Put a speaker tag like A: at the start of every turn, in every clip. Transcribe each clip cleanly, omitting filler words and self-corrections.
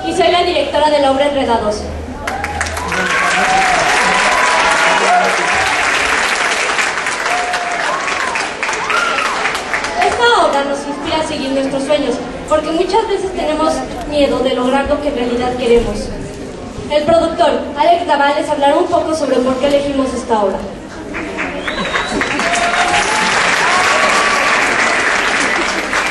A: y soy la directora de la obra Enredados. Esta obra nos inspira a seguir nuestros sueños, porque muchas veces tenemos miedo de lograr lo que en realidad queremos. El productor, Alex Daval, les hablará un poco sobre por qué elegimos esta obra.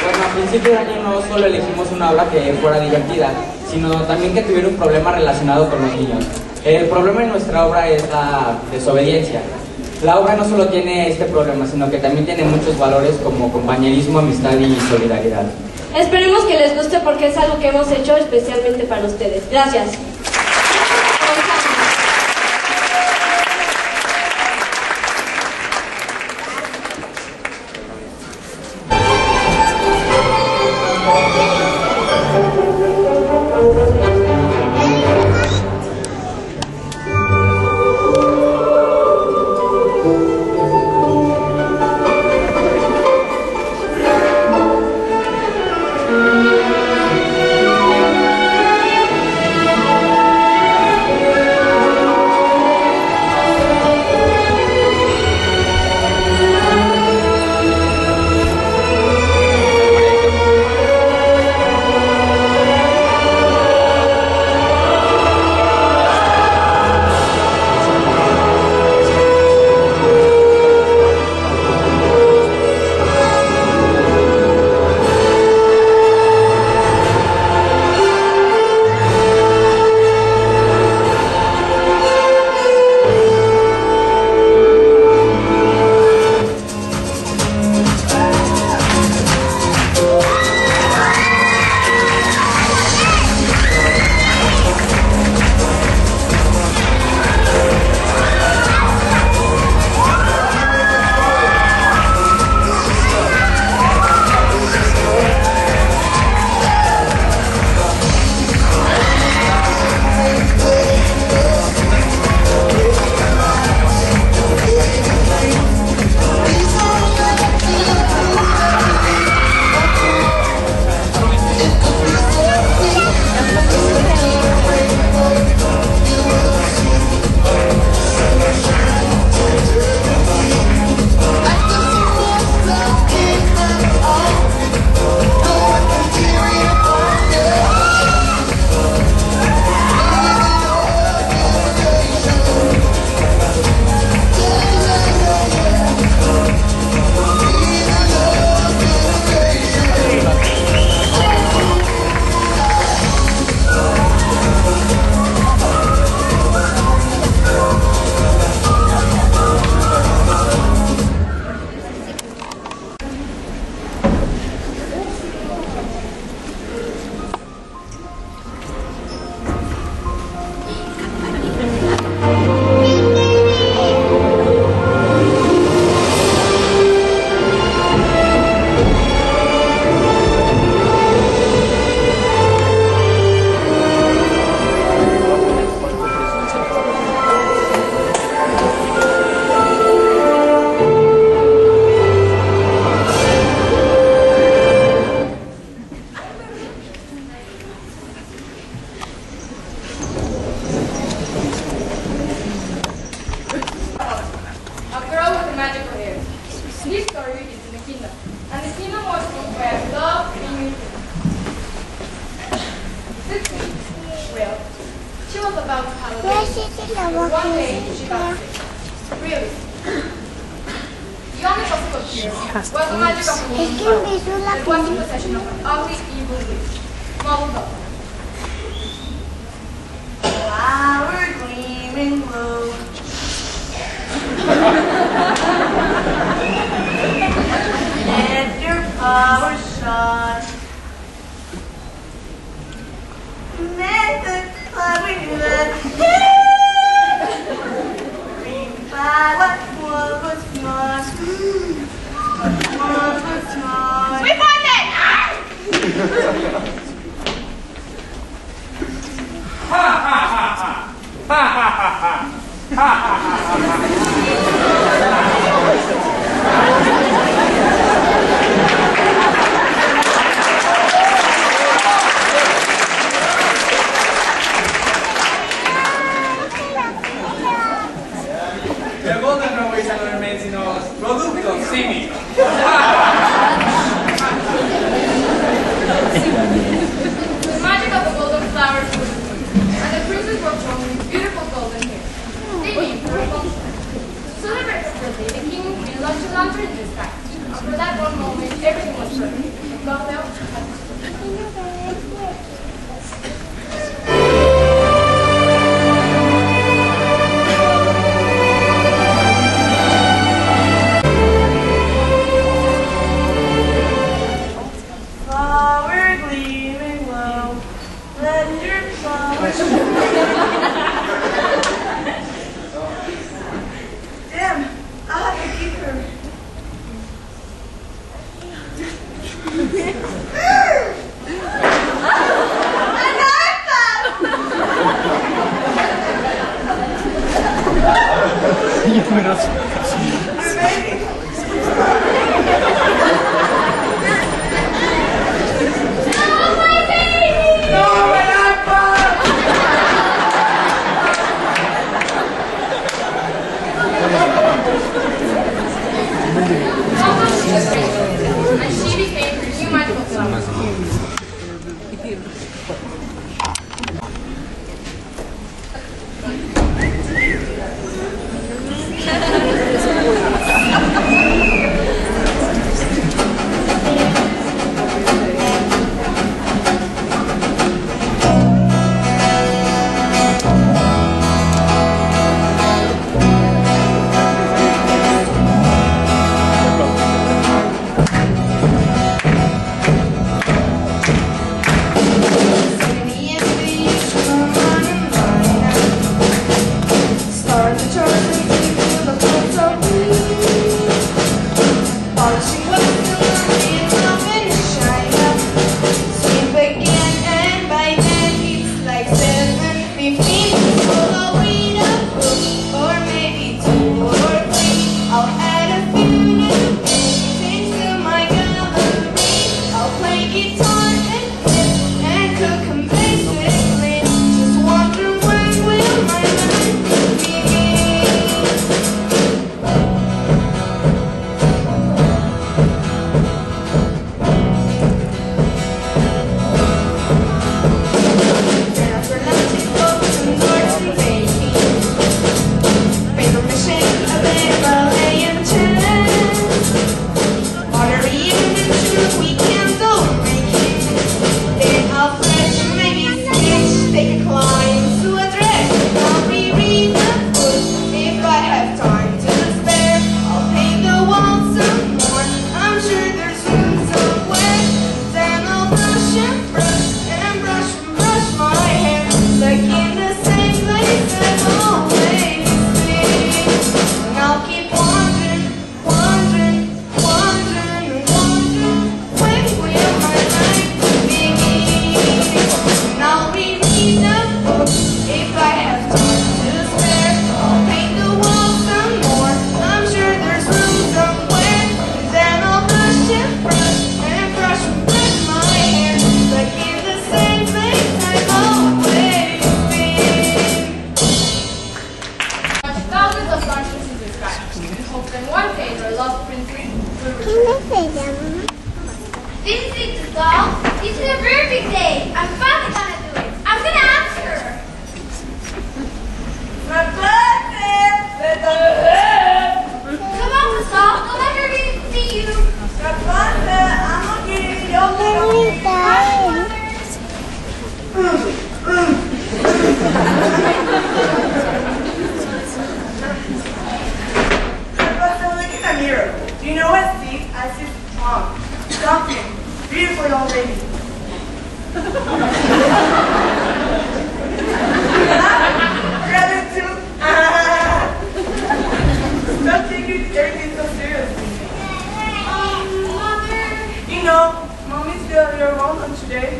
B: Bueno, a principio de año no solo elegimos una obra que fuera divertida, sino también que tuviera un problema relacionado con los niños. El problema de nuestra obra es la desobediencia. La obra no solo tiene este problema, sino que también tiene muchos valores como compañerismo, amistad y solidaridad.
A: Esperemos que les guste porque es algo que hemos hecho especialmente para ustedes. Gracias.
C: especially work on these beautiful golden hair. They name her Rapunsel. To celebrate her birthday, the king and queen launched a lantern in the sky. And for that one moment, everything was perfect. From Bethel to
D: Damn, I'll have to keep her. An iPad!
C: and she became her new magical self.
E: This is the doll. This is a very big day. I'm finally gonna do it. I'm gonna ask her. Come on, Gustav. Don't let her see you.
D: Look in the mirror. Do you know what I see? I see Tom. Something beautiful old lady. Grab it too. Stop taking everything so seriously.
E: Mother.
D: You know, Mommy's still your home on today.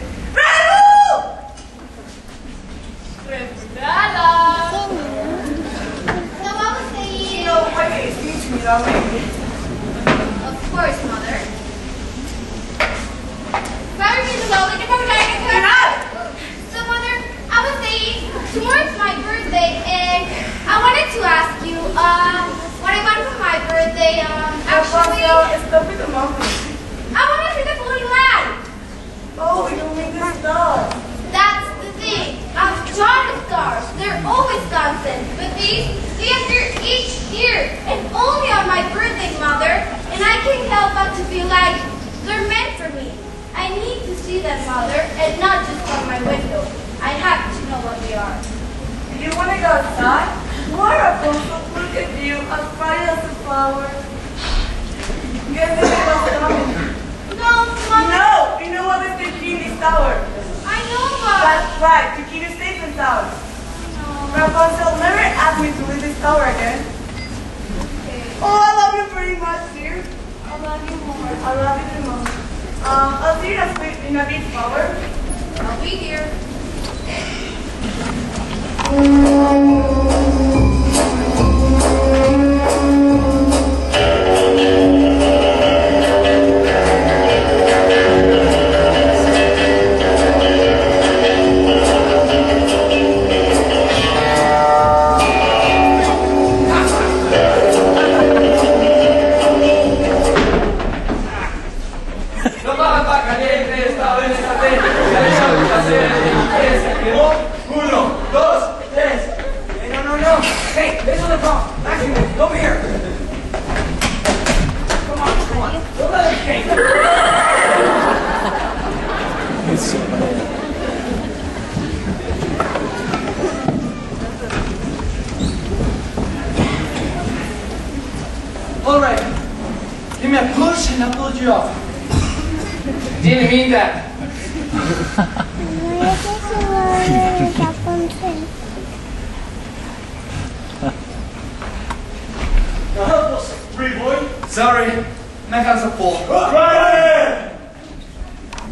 C: Interpretada.
E: So what was saying?
D: You know, why can't you speak to me that way?
E: Of course, Mother. Very beautiful. Look at her back. So, Mother, I was saying, tomorrow's my birthday, and I wanted to ask you, what I want for my birthday, actually,
D: Stop with the monkey.
E: I want to see the blue light.
D: Oh, you mean the stars.
E: That's the thing. I'm drawn to stars. these, they appear each year, and only on my birthday, Mother. And I can't help but to feel like they're meant for me. I need to see them, Mother, and not just from my window. I have to know what they are.
D: You want to go outside? What Rapunsel, look at you, as bright as a flower. Get the little coming.
E: No, Mother.
D: No, you know what is the key in this tower?
E: I know, Mother.
D: That's right, to keep you safe and sound. Rapunsel, never ask me to leave this tower again.
E: Okay.
D: Oh, I love you very much, dear.
E: I love you more.
D: I love you the most. I'll see you in a bit, Power.
E: I'll be here.
F: Alright, give me a push and I'll pull you off. Didn't mean that.
G: Now help us, free boy.
F: Sorry, my hands are full.
G: Right!